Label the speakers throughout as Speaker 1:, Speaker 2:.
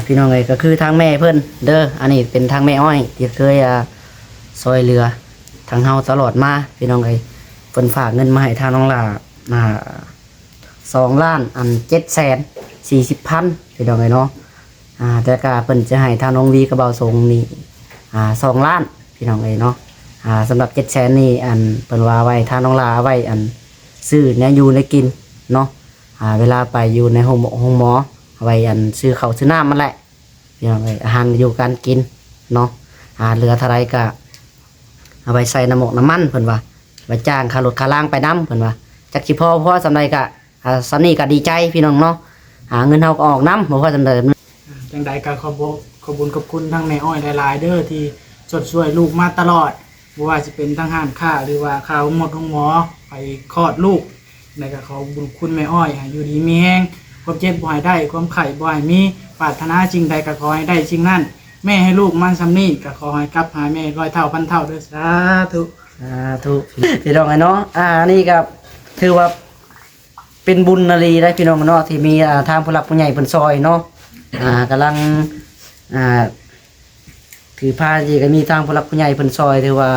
Speaker 1: พี่น้องเลยก็คือทางแม่เพิ่นเด้ออันนี้เป็นทางแม่อ้อยที่เคยซอยเรือทางเฮาตลอดมาพี่น้องเลยเพิ่นฝากเงินมาให้ทางน้องหลา2,740,000พี่น้องเลยเนาะแต่ก็เพิ่นจะให้ทางน้องวีกระเบาทรงนี่2 ล้านพี่น้องเลยเนาะสำหรับ700,000นี่เพิ่นว่าไว้ทางน้องหลาไว้ซื้อเนี่ยอยู่ในกินเนาะเวลาไปอยู่ในห้องหมอไว้ซื้อข้าวซื้อน้ำมันแหละพี่น้องเลยอาหารอยู่การกินเนาะเหลือเท่าไรก็เอาไปใส่น้ำมันเพิ่นว่าไปจ้างค่ารถค่าล่างไปน้ำเพิ่นว่าจักสิพ่อสำใดก็ซันนี่ก็ดีใจพี่น้องเนาะเงินเฮาก็ออกน้ำบ่พอสำใด
Speaker 2: จังใดก็ขอบคุณขอบคุณทั้งแม่อ้อยหลายๆเด้อที่สดช่วยลูกมาตลอดบ่ว่าจะเป็นทั้งห้านค้าหรือว่าข้าวหมดของหมอไปคลอดลูกในก็ขอบุญคุณแม่อ้อยอยู่ดีมีแห้งความเจ็บบ่ให้ได้ความไข้บ่ให้มีปรารถนาสิ่งใดก็ขอให้ได้สิ่งนั้นแม่ให้ลูกมันซำนี้ก็ขอให้กลับหาแม่ร้อยเท่าพันเท่าเด้อสาธุ
Speaker 1: พี่น้องเนาะนี่ก็ถือว่าเป็นบุญนาลีได้พี่น้องเนาะที่มีทางผู้หลักผู้ใหญ่เพิ่นซอยเนาะกำลังถือผ้าที่ก็มีทางผู้หลักผู้ใหญ่เพิ่นซอยถือว่า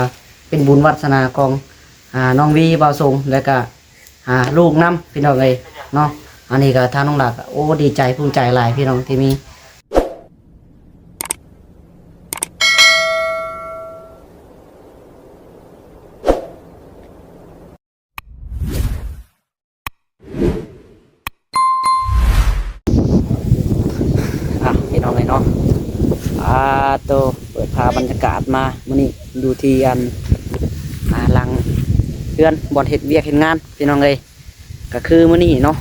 Speaker 1: เป็นบุญวัฒนาของน้องวีบ่าวทรงแล้วก็ลูกน้ำพี่น้องเลยเนาะอันนี้ก็ทางน้องหลักโอ้ดีใจภูมิใจหลายพี่น้องที่มีพี่น้องเลยเนาะโตเปิดพาบรรยากาศมามื้อนี้ดูที่หลังเพื่อนบอลเห็ดเวียกเห็ดงานพี่น้องเลยก็คือมื้อนี้เนาะ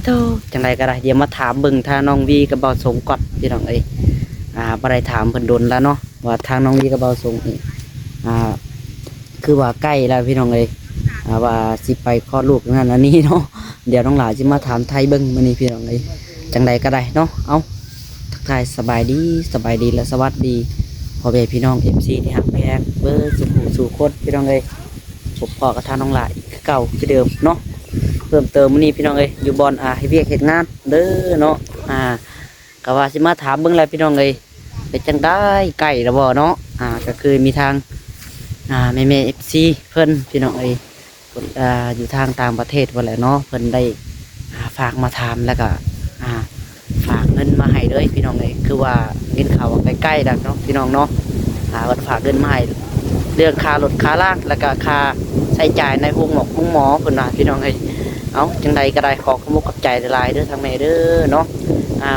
Speaker 1: โตจังไรก็ได้เดี๋ยวมาถามเบิ่งทางน้องวีกับเบาสงก่อนพี่น้องเลยบ่ได้ถามเพิ่นโดนแล้วเนาะว่าทางน้องวีกับเบาสงนี่คือว่าใกล้แล้วพี่น้องเลยว่าสิไปคลอดลูกนั่นอันนี้เนาะเดี๋ยวน้องหลาจะมาถามไทยเบิ่งมื้อนี้พี่น้องเลยจังไรก็ได้เนาะเอาทักทายสบายดีและสวัสดีพ่อแม่พี่น้อง FC ที่ฮักแพงเบอร์สู่คนพี่น้องเลยผมพอกับทางน้องหลาอีกเก่าคือเดิมเนาะเพิ่มเติมมื้อนี้พี่น้องเลยอยู่บอลให้เวียกเฮ็ดงานเด้อเนาะก็ว่าสิมาถามเบิ่งแล้วพี่น้องเลยเป็นจังได้ไก่ระบ่เนาะก็คือมีทางแม่ FC เพิ่นพี่น้องเลยอยู่ทางต่างประเทศว่าแหละเนาะเพิ่นได้ฝากมาถามแล้วก็ฝากเงินมาให้เลยพี่น้องเลยคือว่าเงินเขาใกล้ๆดักเนาะพี่น้องเนาะวันฝากเงินมาให้เรื่องค่ารถค่าล่างแล้วก็ค่าใช้จ่ายในห้องหมอเพิ่นว่าพี่น้องเลยเอาจังใดก็ได้ขอขอบใจหลายๆเด้อทางแม่เด้อเนาะ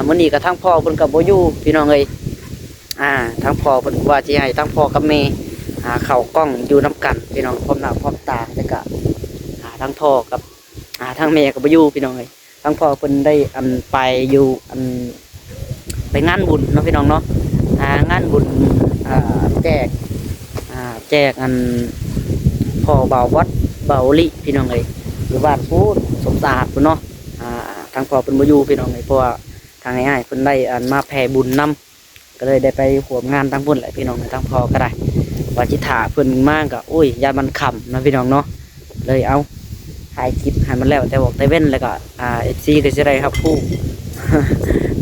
Speaker 1: มื้อนี้ก็ทั้งพ่อเพิ่นก็บ่อยู่พี่น้องเลยทั้งพ่อเพิ่นว่าสิให้ทั้งพ่อกับแม่เข้ากล้องอยู่นํกันพี่น้องพร้อมหน้าพร้อมตาแล้วก็ทั้งพ่อกับทั้งแม่ก็บ่อยู่พี่น้องเลยทั้งพ่อเพิ่นได้ไปอยู่ไปงานบุญเนาะพี่น้องเนาะงานบุญแจกพ่อเบาวัดเบาลิพี่น้องเลยหรือบ้านพูดสมสะอาดพุ่นเนาะทางพ่อเพิ่นบ่อยู่พี่น้องเลยเพราะว่าทางง่ายๆเพิ่นได้มาแผ่บุญนำก็เลยได้ไปร่วมงานทั้งพุ่นแหละพี่น้องทางพ่อก็ได้ว่าจิถ่าเพิ่นมากก็โอ้ยยามันค่ำนะพี่น้องเนาะเลยเอาถ่ายคลิปให้มันแล้วแต่บอกแต่เว้นแล้วก็FC ก็สิได้ครับผู้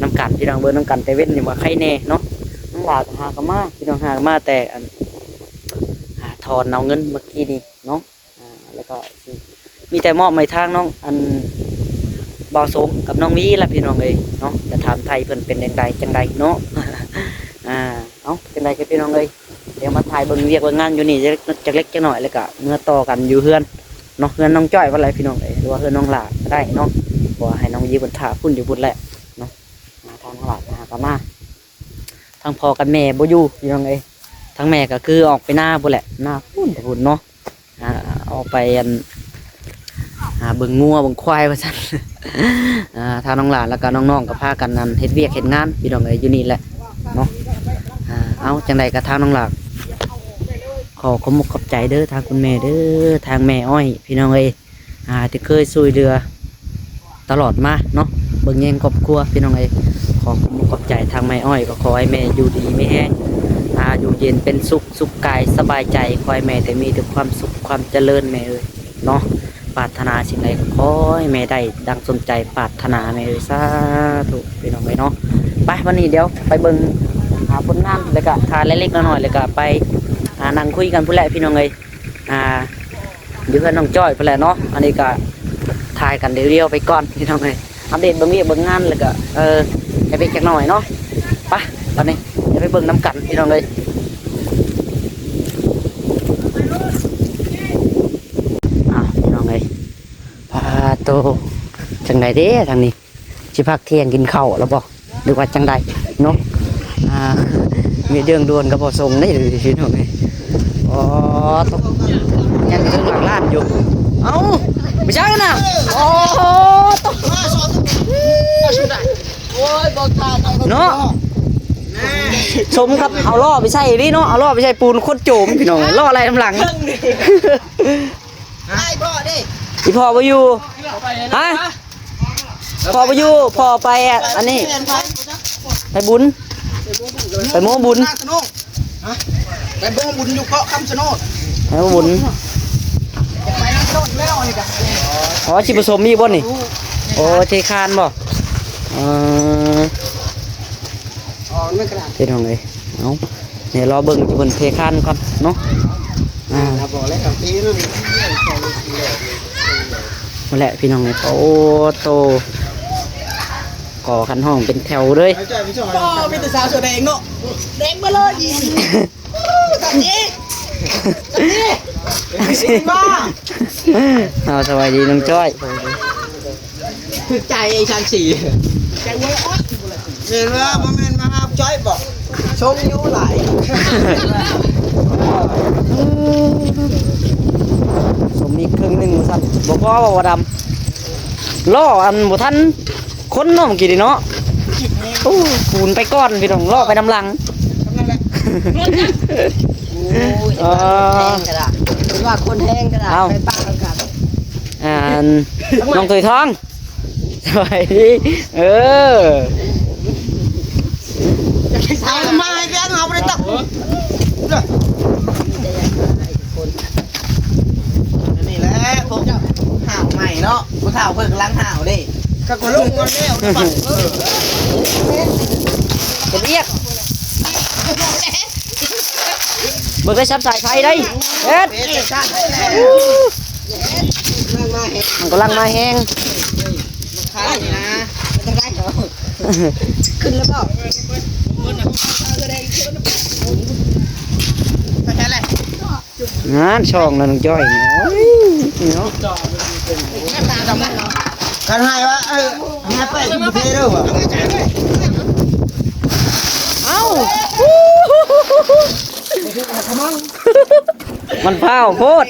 Speaker 1: น้ำกันพี่น้องเบอร์น้ำกันแต่เว้นนี่ว่าใครแน่เนาะน้องหลาก็หากมาพี่น้องหากมาแต่ถอนเอาเงินเมื่อกี้นี่เนาะแล้วก็มีแต่มอบไม่ทางน้องบอสงกับน้องวีละพี่น้องเลยเนาะจะถามไทยเพิ่นเป็นจังใดเนาะเอาจังใดกับพี่น้องเลยเดี๋ยวมาถ่ายเบิ่งเรียกว่างานอยู่นี่จะเล็กจะหน่อยแล้วก็เมื่อต่อกันอยู่เฮือนเนาะเฮือนน้องจ้อยว่าไรพี่น้องเลยหรือว่าเฮือนน้องหลาก็ได้เนาะว่าให้น้องวีบนถาพุ่นอยู่บุญแหละเนาะทางน้องหลาก็มาทางพ่อกับแม่บ่อยู่พี่น้องเลยทางแม่ก็คือออกไปหน้าบุญแหละหน้าพุ่นเนาะออกไปเบิ่งงัวเบิ่งควายว่าซั่นทางน้องหลานแล้วก็น้องๆก็พากันเฮ็ดเวียกเฮ็ดงานพี่น้องเอ้ยอยู่นี่แหละเนาะเอาจังใดก็ทางน้องหลานขอขอบใจเด้อทางคุณแม่เด้อทางแม่อ้อยพี่น้องเอ้ยที่เคยช่วยเหลือตลอดมาเนาะเบิ่งแย่งครอบครัวพี่น้องเอ้ยขอขอบใจทางแม่อ้อยก็ขอให้แม่อยู่ดีไม่แห้งอยู่เย็นเป็นสุขกายสบายใจขอให้แม่แต่มีแต่ความสุขความเจริญแม่เอ้ยเนาะ ปรารถนาสิ่งใดก็ขอให้แม่ได้ดังสมใจปรารถนาแม่เอ้ยสาธุพี่น้องเอ้ยเนาะไปวันนี้เดี๋ยวไปเบิ่งหาผลงานแล้วก็ทานเล็กๆน้อยๆแล้วก็ไปนั่งคุยกันพุ่นแหละพี่น้องเอ้ยอยู่เพื่อนน้องจ้อยพุ่นแหละเนาะอันนี้ก็ถ่ายกันเรียวๆไปก่อนพี่น้องเอ้ยอัปเดตเบิ่งเวียกเบิ่งงานแล้วก็ให้ไปจักหน่อยเนาะไปตอนนี้เดี๋ยวไปเบิ่งน้ำกันพี่น้องเอ้ยพี่น้องเอ้ยพาโตจังไดเด้ทางนี้สิพักเที่ยงกินข้าวแล้วบ่หรือว่าจังใดเนาะมีเรื่องด่วนกับบ่ส่งได้เลยพี่น้องเอ้ยอ๋อตกยังอยู่หลังร้านอยู่เอ้าไม่ใช่นะโอ้ตกเนาะชมครับเอาล่อไปใส่ดิเนาะเอาล่อไปใส่ปูนโคตรโจมพี่น้องล่ออะไรทำหลัง
Speaker 3: ไอ้พ่อดิ
Speaker 1: อีพ่อไปอยู่ฮะพ่อไปอยู่พ่อไปอันนี้ไปบุญไปโม้บุญ
Speaker 3: ไปโม้บุญอยู่เกาะคำชะโนด
Speaker 1: ไปโม้บุญ
Speaker 3: ไปนั่งชะโนดแล้วนี่กัน
Speaker 1: อ๋อชิผสมมีบ่นี่โอ้เทคานบ่
Speaker 3: อ๋อไม่กระดาษ
Speaker 1: เททองเลยเอาเนี่ยรอเบิ่งจิบนเทคานก่อนเนาะ
Speaker 3: บอกแล้วกับตีนั่น
Speaker 1: มาแหละพี่น้องเลยโอ้โตก่อขันห้องเป็นแถวเลย
Speaker 3: พ่อมีแต่สาวเสื้อแดงเนาะแดงมาเลยอีตัดนี้มา
Speaker 1: เอาสวัสดีน้องจ้อย
Speaker 3: ถึกใจไอ้ชางสีใจเว้ยอ๊อดเห็นว่าบ่แม่นมาหาจ้อยบอกชมอยู่หลาย
Speaker 1: สมมีครึ่งหนึ่งสั่นบ่พอบ่ดำล่ออันบ่ทันคนเนาะเมื่อกี้ดิเนาะตู้คูนไปก้อนพี่น้องล่อไปน้ำลัง
Speaker 3: แห้งกระดาษเป็นว่าคนแห้งกระดาษไปป้ากัน
Speaker 1: น้องตุยทองสวัสดี
Speaker 3: สาวทำไมแกเอาไปตักนี่แหละพวกห่าวใหม่เนาะพวกห่าวเพิ่งล้างห่าวดิก็คนลูกคนเดียว
Speaker 1: เป็นเอียกเบิกได้ซับสายไฟได้เอ็ดมันกำลังมาแห้ง
Speaker 3: ขานี่นะจะได้เหรอขึ้นแล้วเปล่าก็ใช่แหละ
Speaker 1: งานช่องนั่นจ้อยเนาะ
Speaker 3: กันให้วะให้ไปกินบุฟเฟ่ด้วยวะ
Speaker 1: เอ้ามันเผาโพด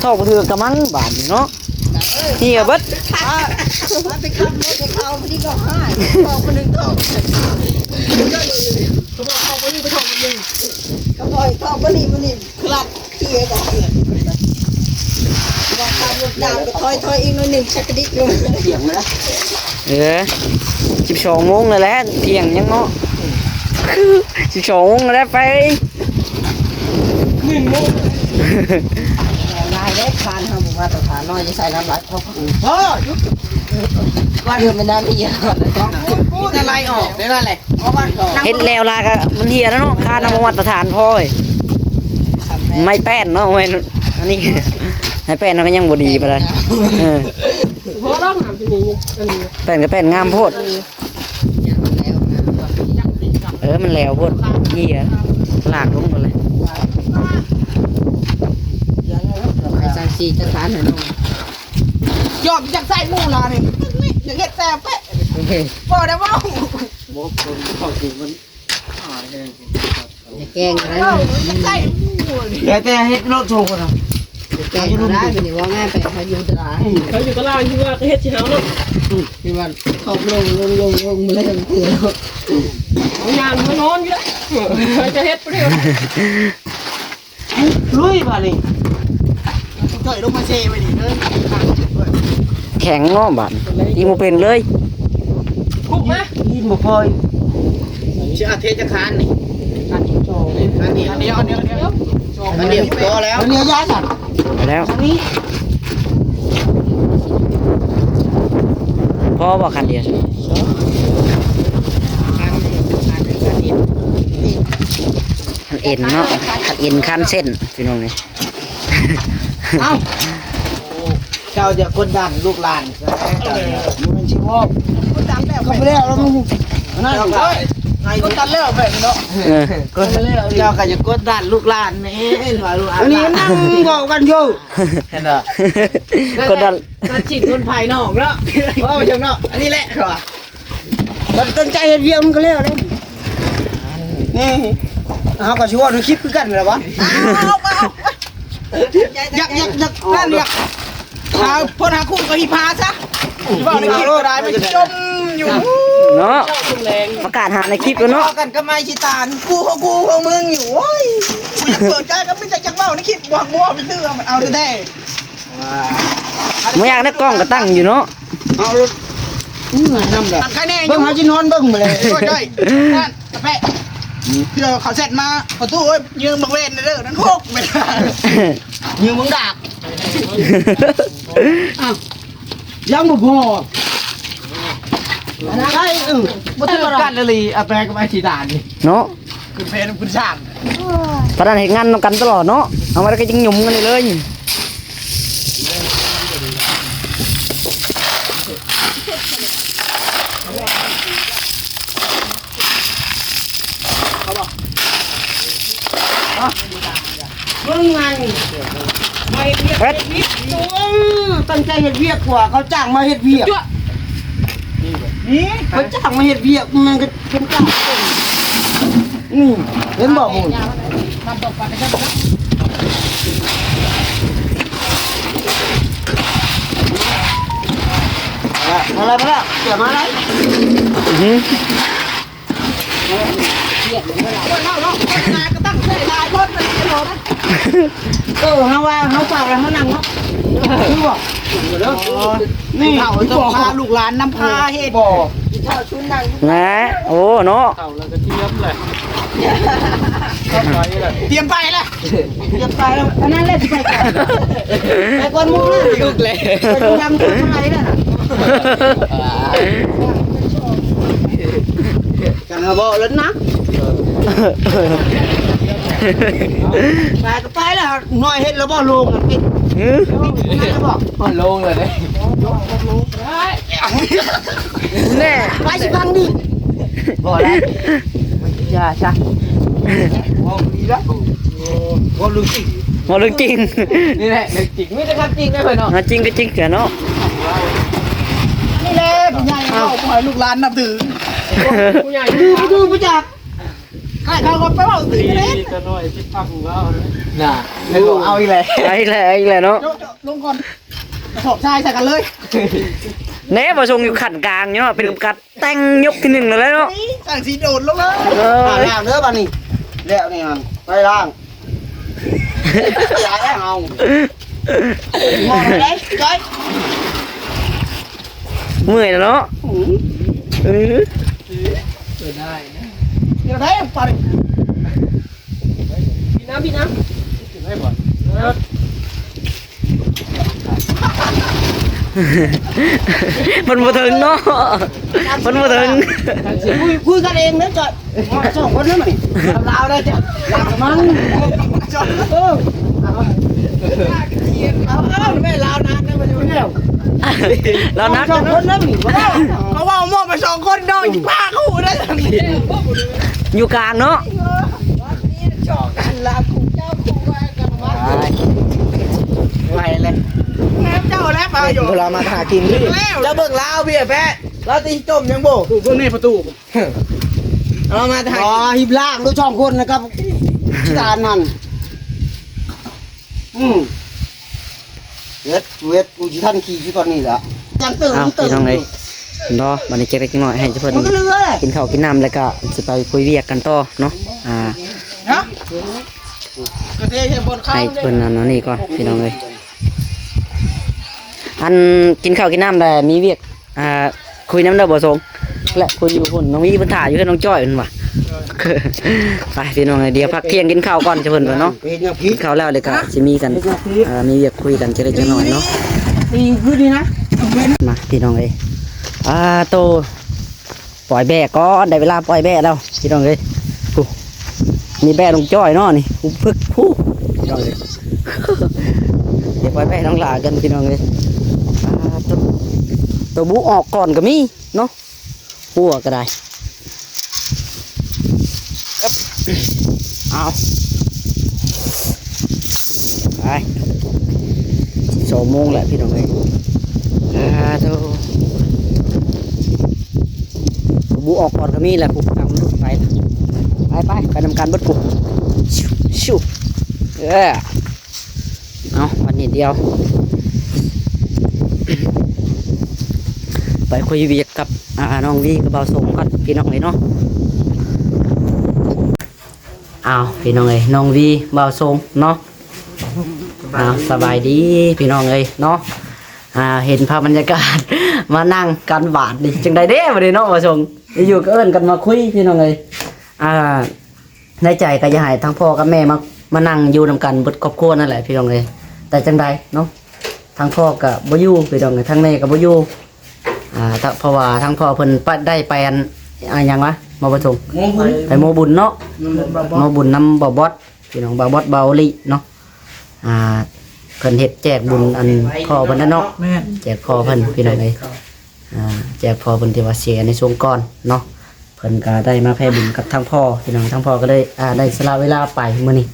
Speaker 1: ชอบถือกระมังบาดเนาะเฮียเบิด
Speaker 3: ไปขับรถไปเข้าพอดีก็ให้บอกคนหนึ่งต้องเขาบอกเข้าคนนี้ไปทำคนหนึ่งเขาบอกเข้าคนนี้คนนี้คลับเที่ยกันบอกขับรถดาวก็ถอยอีกหน่อยหนึ่งชักกระดิกลงเถียงเลยนะ
Speaker 1: 12 โมงแล้วแหละเที่ยงยังเนาะ12 โมงแล้วไป
Speaker 3: 1 โมงลายเล็กคานทำมาตรฐานน้อยจะใส่น้ำลายพ่อว่าเดือดเป็นน้ำอีกพูดอะไรออกได้นั่นแหละเพราะว่า
Speaker 1: เฮ็ดแล้วลากะมันเฮียแล้วเนาะค่าน้ำมันตรฐานพ่อยไม่แป้นเนาะไม่อันนี้ให้แป้นมันก็ยังบ่ดีปานใด
Speaker 2: พอต้องทำที่นี่
Speaker 1: แป้นก็แป้นงามโพดมันแล้วโพดเฮียลากลงไปเลย
Speaker 3: ไอ้สังสีจะทานหน่อยน้องยอมจากใส่หมูลาเนี่ยอย่างเงี้ยแซ่บเป๊ะพอได้บ้างอย่าแกงกันนะแต่เฮ็ดโลดโชว์กันนะแกงกันได้เป็นว่าง่ายไปเขาอยู่ตลาด
Speaker 2: เขาอยู่กับเราที่ว่าเฮ็ดสิเฮาเนาะ
Speaker 3: ที่ว่าเขาลงมาเลยเตือน
Speaker 2: งานมานอนอยู่แล้วจะเฮ็ดบ่ได้
Speaker 3: ลุยป่ะนี่เคยลงมาเซไปดิเด้อ
Speaker 1: แข็งเนาะบาดอีโมเป็นเลย
Speaker 2: คุกมั้ย
Speaker 3: ยินบ่พอยชื่ออาเทจะคานนี่อันนี้โชว์อันเดียวพอแล้วอันเดียวย้ายสัตว์
Speaker 1: แล้ว
Speaker 3: นี่
Speaker 1: พ่อบอกคันเดียวคันเอ็นเนาะคันเอ็นคันเส้นพี่น้องนี่
Speaker 3: เอ้าเจ้าจะกดดันลูกหลานมันชิวอบกดดันแล้วก็ไม่ได้แล้วมึงนั่นกดดันแล้วแบบเนาะ
Speaker 1: ก็
Speaker 3: เจ้าก็จะกดดันลูกหลานแม่ว่าลูกหลานอันนี้นั่งบอกกันอยู่เห็นเหรอ
Speaker 1: ก็ดัน
Speaker 3: มันจิตคนภายนอกเนาะว่าไปจังเนาะอันนี้แหละค่ะมันตั้งใจเฮ็ดเวียงมันก็แล้วเลยนี่เอาก็สิว่าดูคลิปคือกันเหรอวะอยากนั่นอยากหาพ่นหาคู่กับพี่พาซะว่าในคลิปก็ได้ไม่จมอยู่
Speaker 1: เนาะประกาศหาในคลิปแล้วเนาะ
Speaker 3: กันก็ไม่ชิตานกูของมึงอยู่โอ้ยกูอยากเปิดใจก็ไม่ใจจักเบ้าในคลิปวางมั่วไปเตื้อมันเอาแท้
Speaker 1: ไม่อยากได้กล้องก็ตั้งอยู่เนาะ
Speaker 3: เอารถน้ำเลยใครแน่เบิ่งหาจินนอนเบิ่งมาเลยก็ได้นั่นกาแฟที่เราเขาเสร็จมาประตูเอ้ยยืมบังเวนเด้อนั่นโคกไม่ได้ยืมมึงดากยังบ่พอใช่บ่ถึงกันเลยอาแปลก็ไม่ชิตานนี่
Speaker 1: เนาะ
Speaker 3: คุณเพนคุณช่าง
Speaker 1: ประดานเห็นงานนำกันตลอดเนาะเอามาแล้วก็ยังหยุ่มกันเลย
Speaker 3: มึงไงไม่เรียกตั้งใจเฮ็ดเวียกกว่าเขาจ้างมาเฮ็ดเวียกนี่เขาจ้างมาเฮ็ดเวียกมันก็เป็นจ้างนี่เห็นบอกมึงมาแล้วเกี่ยวมาแล้วก็ตั้งใจลายรถมันจะหลบเขาว่าเขาเปล่าแล้วเขานั่งเนาะคือบอกนี่เขาต้องพาลูกหลานน้ำพาเฮ็ดบ่ข้าวชุนนั่ง
Speaker 1: นะโอ้เนาะ
Speaker 3: เตรียมไปเลยเตรียมไปแล้วอันนั้นเล่นไปก่อนไปก่อนมุ้งเลยยุกเลยไปดูทำทำอะไรน่ะกันมาบอกแล้วนะไปก็ไปแล้วหน่อยเฮ็ดแล้วบ่ลงกันปิดแล้วบ่ลงเลยเด้
Speaker 1: แน่
Speaker 3: ไปสิฟังดิบ่ได้อย่าซะบ่ดีแล้วบ่รู้สิ
Speaker 1: มาเรื่องจริง
Speaker 3: นี่แหละจริงไม่ได้ครับจริงได้เพิ่นเนาะ
Speaker 1: จริงก็จริงเสียเนาะ
Speaker 3: นี่แหละผู้ใหญ่เฮาบ่ให้ลูกหลานนับถือผู้ใหญ่ดูผู้จักใครเขาก็ไปเว้าถือเล่นก็น้อยสิพักของเราน่ะแล้วก็เอาอีกแล้ว
Speaker 1: ไอ้แหละเนาะ
Speaker 3: ลงก่อนสอบชายใส่กันเลย
Speaker 1: เน่มาส่งอยู่ขันกลางเนาะเป็นกัดแต่งยกที่หนึ่งเลยเนาะ
Speaker 3: สั่งสีโดดลงเลย
Speaker 2: ล้างเด้อบ้านนี้แล้วนี่มันไปล้างย้ายแล้วเอา
Speaker 3: มองเลยจ้อย
Speaker 1: เมื่อยแล้วเนาะ
Speaker 3: เดี๋ยวได้ไปพี่น้ำ
Speaker 1: มันมาถึงเนาะมันมาถึง
Speaker 3: คุยกันเองนะจ้อยสองคนนั่นมันทำลาวได้จ้ะมันจ้อยเอาไม่ลาวนานนะมันอยู่เนี่ย
Speaker 1: เรานัด
Speaker 3: สองคนนั่นเขาว่าหม้อไปสองคนนอนผ้าคู่ได้ทันที
Speaker 1: อยู่กลางเนาะ
Speaker 3: จอกกันลาคู่เจ้าคู่ไว้กันมาไว้เลยเจ้าแล้วมาอยู่เวลามาหากินพี่เจ้าเบิ่งลาวพี่แพะลาวตีจมยังโบพวกนี้ประตูเรามาถ่ายหิบล่างดูช่องคนนะครับการนั่นเวทกูจะท่านขี่ที่ตอนนี้แหละยังตื่น
Speaker 1: เอาพี่น้องเลยเนาะวันนี้เจ๊กเล็กน้อยให้เพื่อน
Speaker 3: มันก็เลือเลย
Speaker 1: กินข้าวกินน้ำแล้วก็จะไปคุยเวียกกันต่อเนาะ
Speaker 3: ฮะกระเทียมบนข้าว
Speaker 1: ให้เพื่อนนั่นนี่ก่อนพี่น้องเลยอันกินข้าวกินน้ำแต่มีเวียกคุยน้ำเด้อบ่ทรง และคุยอยู่หุ่นน้องวีเพิ่นถ่ายอยู่กับน้องจ้อยเพิ่นว่ะ ไปพี่น้องเดี๋ยวพักเที่ยงกินข้าวก่อนจะเพิ่นว่าเนาะ
Speaker 3: เป็นยังพี
Speaker 1: กินข้าวแล้วเลยก็สิมีกันมีเรียกคุยกันจะได้จังหน่อยเนาะ
Speaker 3: นี่คือดีนะ
Speaker 1: มาพี่น้องเอ้ยโตปล่อยแบะก่อนได้เวลาปล่อยแบะแล้วพี่น้องเอ้ยกูมีแบะลงจ้อยเนาะนี่กูพึกผู้พี่น้องเอ้ย เดี๋ยวปล่อยแบะน้องหลากันพี่น้องเอ้ยตัวบุออกก่อนก็มีเนาะหัวก็ได้เอาไป2 โมงแหละพี่น้องเอ้ยตัวบุออกก่อนก็มีแหละปุ๊บตามรถไปไปนำการเบดปุ๊บชิวเอาวันนี้เดียว ไปคุยเวียกกับน้องวีกับเบาสมกันพี่น้องเลยเนาะพี่น้องเลยน้องวีเบาสมเนาะสบายดีพี่น้องเลยเนาะเห็นภาพบรรยากาศ มานั่งกันบาดดิจังใดเด้มาดิเนาะเบาสมอยู่ก็เอิ้นกันมาคุยพี่น้องเลยในใจก็จะให้ทั้งพ่อกับแม่มานั่งอยู่นำกันเบิดครอบครัวนั่นแหละพี่น้องเลยแต่จังใดเนาะทั้งพ่อกับบ่อยู่พี่น้องเลยทั้งแม่กับบ่อยู่เพราะว่าทั้งพ่อเพิ่นได้ไปอย่างวะมาประชุมไปโมบุญเนาะโมบุญนำบ่าวบอสพี่น้องบ่าวบอสเบาลิเนาะเพิ่นเฮ็ดแจกบุญอันพ่อเพิ่นนั่นเนาะแจกพ่อเพิ่นพี่น้องเลยแจกพ่อเพิ่นที่ว่าเสียในช่วงก่อนเนาะเพิ่นก็ได้มาแผ่บุญกับทั้งพ่อพี่น้องทั้งพ่อก็ได้ได้สละเวลาไปมื้อนี้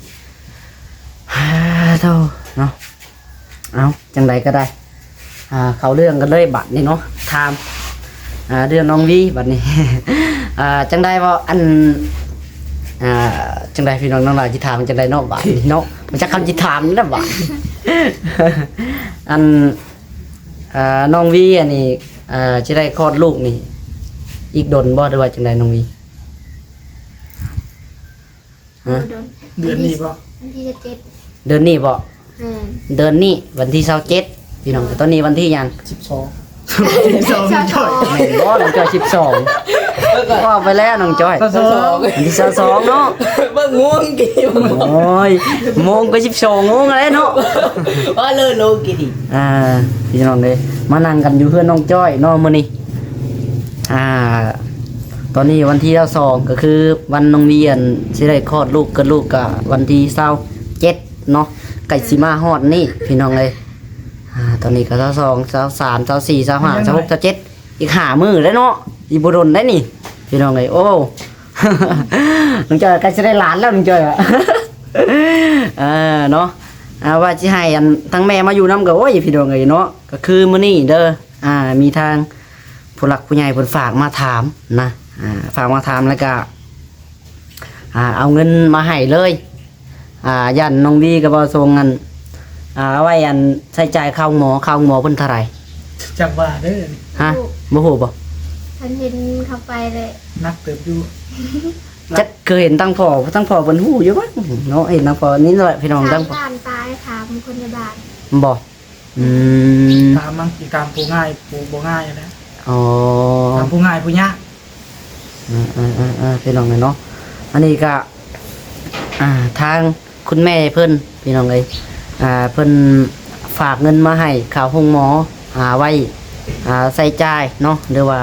Speaker 1: เท่าเนาะเอาจังใดก็ได้เขาเรื่องกันเลยบัดนี้เนาะถามเรื่องน้องวีบัดนี้ จังได้ว่าอันจังได้พี่น้องน้องหลายจิถามจังได้เนาะบัดนี้เนาะมันจะคำจิถามนี่นะบัด อันน้องวีอันนี้จะได้คลอดลูกนี่อีกดนบ่หรือว่าจังได้น้องวี
Speaker 2: เดือนนี้ป่ะ
Speaker 4: วันที่7
Speaker 1: เดือนนี้บ่เดือนนี้วันที่27พี่น้องแต่ตอนนี้วันที่ยัง
Speaker 2: 12จ่อย
Speaker 1: ไม่บ่น้องจอย12ว่าไปแล้วน้องจอยวันที่22เนาะ
Speaker 3: เบิ่งง่วงกี่
Speaker 1: โอ้ยโมงก็12 โมงแล้วเนาะ
Speaker 3: ว่าเลยโลกี่
Speaker 1: พี่น้องเลยมานั่งกันอยู่เพื่อนน้องจ้อยเนาะมื้อนี้ตอนนี้วันที่22ก็คือวันน้องเวียนสิได้คลอดลูกกับลูกก็วันที่27เนาะใกล้สิมาฮอดนี่พี่น้องเลยตอนนี้ก็22 23 24 25 26 27อีก5 มื้อแล้วเนาะอีบ่ดนได้นี่พี่น้องเลยโอ้ น้องจ้อยใกล้สิได้หลานแล้วน้องจ้อย เนาะว่าสิให้อันทั้งแม่มาอยู่นำก็โอ้ยพี่น้องเอ้ยเนาะก็คือมื้อนี้เด้อมีทางผู้หลักผู้ใหญ่เพิ่นฝากมาถามนะฝากมาถามแล้วก็เอาเงินมาให้เลยยันน้องวีก็บ่ส่งเงินเอาไว้อันใช้จ่ายข้าวหมอเพิ่นเท่าไหร่
Speaker 2: จักว่าเด้อ
Speaker 1: ฮะบ่ฮู้บ่
Speaker 4: ฉันเห็นเข้าไปเลย
Speaker 2: นักเติบอยู่
Speaker 1: จักเคยเห็นตั้งพ่อเพิ่นฮู้อยู่บ่เนาะเห็นตั้งพ่อนี่แหละพี่น้องตั้งพ่อ
Speaker 4: ถามตายถามคนในบ้าน
Speaker 1: บ่
Speaker 2: ตามมันตามผู้ง่ายผู้บ่ง่ายนะ
Speaker 1: อ๋อ
Speaker 2: ตามผู้ง่ายผู้ยาก
Speaker 1: พี่น้องเลยเนาะอันนี้ก็ทางคุณแม่เพิ่นพี่น้องเลยเพิ่นฝากเงินมาให้ข่าวห้องหมอไว้ใส่จ่ายเนาะหรือว่า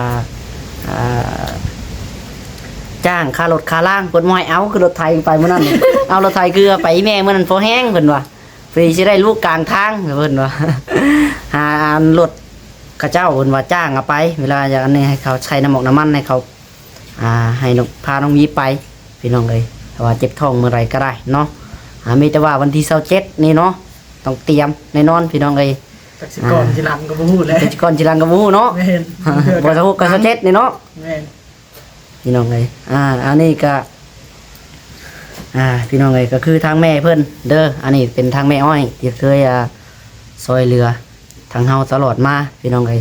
Speaker 1: จ้างค่ารถค่าล่างเพิ่นบ่ให้เอาคือรถไถไปมื้อนั้น เอารถไถเกลือไปแม่มื้อนั้นพอแห้งเพิ่นว่าฟรีสิได้ลูกกลางทางเพิ่นว่า หารถเขาเจ้าเพิ่นว่าจ้างเอาไปเวลาอย่างนี้ให้เขาใช้น้ำหมอกน้ำมันให้เขาให้พาน้องวีไปพี่น้องเลยแต่ว่าเจ็บท้องเมื่อไรก็ได้เนาะมีแต่ว่าวันที่27นี่เนาะต้องเตรียมแน่นอนพี่น้องเลย
Speaker 2: จักสิก่อนสิหลังก็บ่ฮู้แล้ว
Speaker 1: ก่อนจิรังกับมูเนาะ
Speaker 2: แม่น
Speaker 1: บ่จะฮู้กัน27นี่เนาะ
Speaker 2: แม่น
Speaker 1: พี่น้องเลยอันนี้ก็พี่น้องเลยก็คือทางแม่เพิ่นเด้ออันนี้เป็นทางแม่อ้อยที่เคยซอยเรือทางเฮาตลอดมาพี่น้องเลย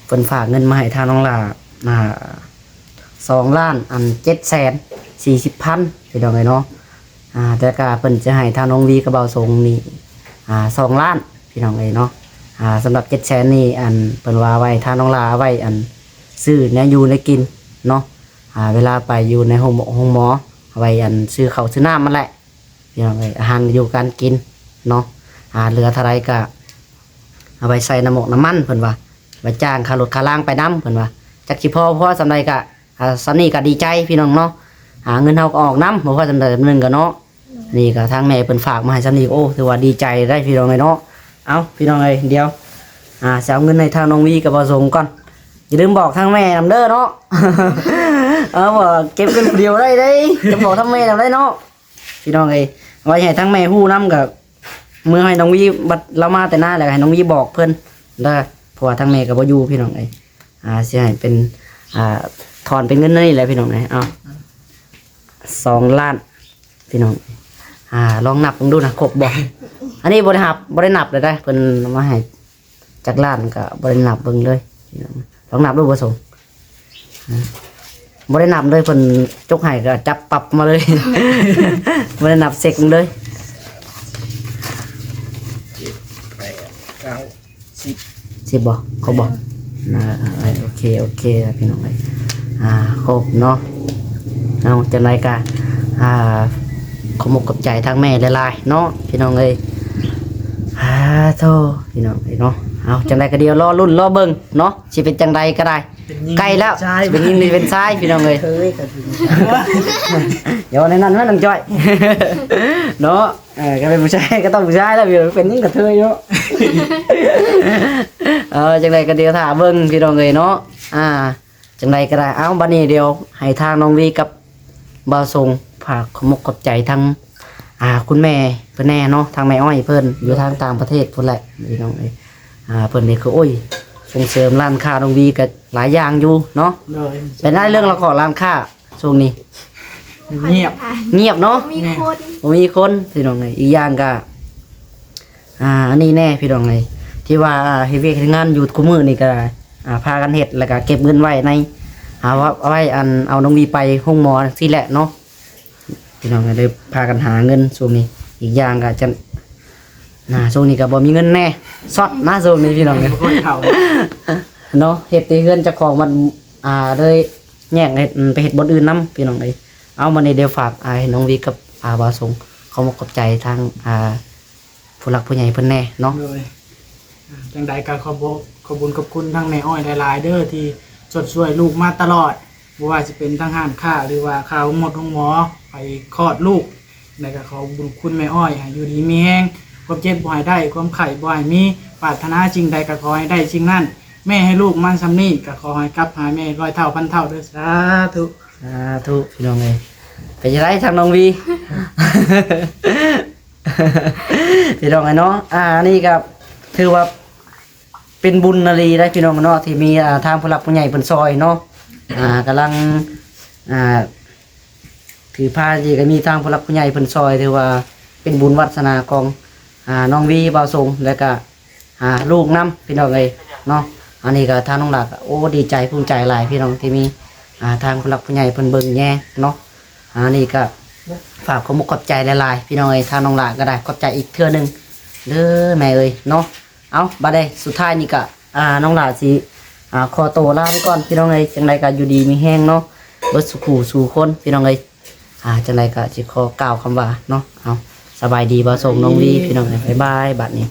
Speaker 1: เพิ่นฝากเงินมาให้ทางน้องหล่า2,740,000พี่น้องเลยเนาะแต่ก็เพิ่นจะให้ทางน้องวีกระเบาทรงนี่2 ล้านพี่น้องเลยเนาะสำหรับ700,000นี่อันเพิ่นว่าไว้ทางน้องหล่าไว้อันซื้อเนี่ยอยู่ในกิน เนาะเวลาไปอยู่ในห้องหมอเอาไว้อันซื้อข้าวซื้อน้ำมันแหละพี่น้องเอ้ยอาหารอยู่การกินเนาะเหลือเท่าไรก็เอาไปใส่น้ำหมกน้ำมันเพิ่นว่าไปจ้างค่ารถค่าล่างไปน้ำเพิ่นว่าจักสิพ่อสำใดก็สำนี้ก็ดีใจพี่น้องเนาะเงินเฮาก็ออกน้ำบ่พอสำใดสำนึงก็เนาะนี่ก็ทางแม่เพิ่นฝากมาให้สำนี้โอ้ถือว่าดีใจได้พี่น้องเลยเนาะเอาพี่น้องเลยเดี๋ยวจะเอาเงินในทางน้องวีกับบ่ส่งก่อนอย่าลืมบอกทางแม่นำเด้อเนาะ บอกเก็บเงินเดียวได้จะบอกทางแม่นำได้เนาะพี่น้องเลยไว้ให้ทางแม่ฮู้นำกับเมื่อให้น้องวีบัดเรามาแต่หน้าแล้วให้น้องวีบอกเพิ่นเด้อเพราะว่าทางแม่ก็บ่อยู่พี่น้องเอ้ยสิให้เป็นถอนเป็นเงินนี่แหละพี่น้องเอ้ยเอา2 ล้านพี่น้องลองนับดูนะครบบ่ อันนี้บรินับเลยได้เพิ่นมาให้จากล้านก็บรินับเบิ่งเลยลองนับดูบ่สมบรินับเลยเพิ่นจกให้ก็จับปรับมาเลย บรินับเสกเลย 10บ่ครบบ่โอเคพี่น้องเอ้ยครบเนาะเอาจังไดก็ขอมกกับใจทางแม่หลายๆเนาะพี่น้องเอ้ยโธ่พี่น้องเอ้ยเนาะเอาจังใดก็เดียวรอรุ่นรอเบิ่งเนาะสิเป็นจังใดก็ได้ใกล้แล้วเป็นยิงนี่เป็นซ้ายพี่น้องเอ้ยเดี๋ยวในนั้นมันต้องจ้อย เนาะก็เป็นผู้ชายก็ต้องผู้ชายแล้วพี่เป็นยิ่งกระเทยเนาะ จังใดก็เดียวถ่าเบิ่งพี่น้องเอ้ยเนาะจังใดก็ได้เอาบัดนี้เดียวให้ทางน้องวีกับบ่าวทรงฝากขอมกกับใจทั้งคุณแม่เพิ่นแน่เนาะทางแม่อ้อยเพิ่นอยู่ทางต่างประเทศพุ่นแหละพี่น้องเอ้ยเพิ่นนี่คือโอ้ยส่งเสริมร้านค้าน้องวีก็หลายอย่างอยู่เนาะเป็นได้เรื่องเราขอร้านค้าช่วงนี้
Speaker 2: เงียบ
Speaker 1: เงียบเนาะ
Speaker 4: มีคน
Speaker 1: บ่มีคนพี่น้องเอ้ยอีกอย่างก็อันนี้แน่พี่น้องเอ้ยที่ว่าเฮ็ดเวียกเฮ็ดงานอยู่คุมื้อนี่ก็พากันเฮ็ดแล้วก็เก็บเงินไว้ในเอาไว้เอาน้องวีไปห้องหมอสิแหละเนาะพี่น้องก็เลยพากันหาเงินช่วงนี้อีกอย่างก็จะช่วงนี้ก็บ่มีเงินแน่ซอดนะช่วงนี้พี่น้องเอ้ย เนาะเฮ็ดที่เฮือนเจ้าของมันเลยแยกไปเฮ็ดบ่อื่นนํพี่น้องเอ้ยเอามาในเดี๋ยวฝากให้น้องวีกับบ่าวสงเขามาขอบใจทางผู้หลักผู้ใหญ่เพิ่นแน่เนาะ
Speaker 2: เลยจังใดก็ขอบคุณทั้งแม่อ้อยหลายๆเด้อที่ช่วยลูกมาตลอดบ่ว่าจะเป็นทั้งห้านค้าหรือว่าข้าวหมดของหมอไปคลอดลูกแล้วก็ขอบุญคุณแม่อ้อยให้อยู่ดีมีแรงความเจ็บบ่ให้ได้ความไข้บ่ให้มีปรารถนาสิ่งใดก็ขอให้ได้สิ่งนั้นแม่ให้ลูกมันซำนี้ก็ขอให้กลับหาแม่ร้อยเท่าพันเท่าเด้อสาธุ
Speaker 1: พี่น้องเอ้ยเป็นจังไดทางน้องวี พี่น้องไอ้เนาะนี่ก็ถือว่าเป็นบุญนาลีได้พี่น้องเนาะที่มีทางผู้หลักผู้ใหญ่เพิ่นซอยเนาะกำลังถือผ้าที่ก็มีทางผู้หลักผู้ใหญ่เพิ่นซอยถือว่าเป็นบุญวัฒนาของน้องวีบ่าวทรงแล้วก็ลูกนำพี่น้องเอ้ยเนาะอันนี้ก็ทางน้องหลักโอ้ดีใจภูมิใจหลายพี่น้องที่มีทางผู้หลักผู้ใหญ่เพิ่นเบิ่งแย่เนาะอันนี้ก็ฝากขอบใจหลายๆพี่น้องเอ้ยทางน้องหลักก็ได้ขอบใจอีกเทื่อนึงเด้อแม่เอ้ยเนาะเอาบัดนี้สุดท้ายนี่ก็น้องหลาสิขอตัวลาไปก่อนพี่น้องเอ้ยจังไดก็อยู่ดีมีแห้งเนาะเบิดสุขสู่คนพี่น้องเอ้ยจังไดก็สิขอกล่าวคำว่าเนาะเอาสบายดีบ่ส่งน้องวีพี่น้องเอ้ยบ๊ายบายบัดนี้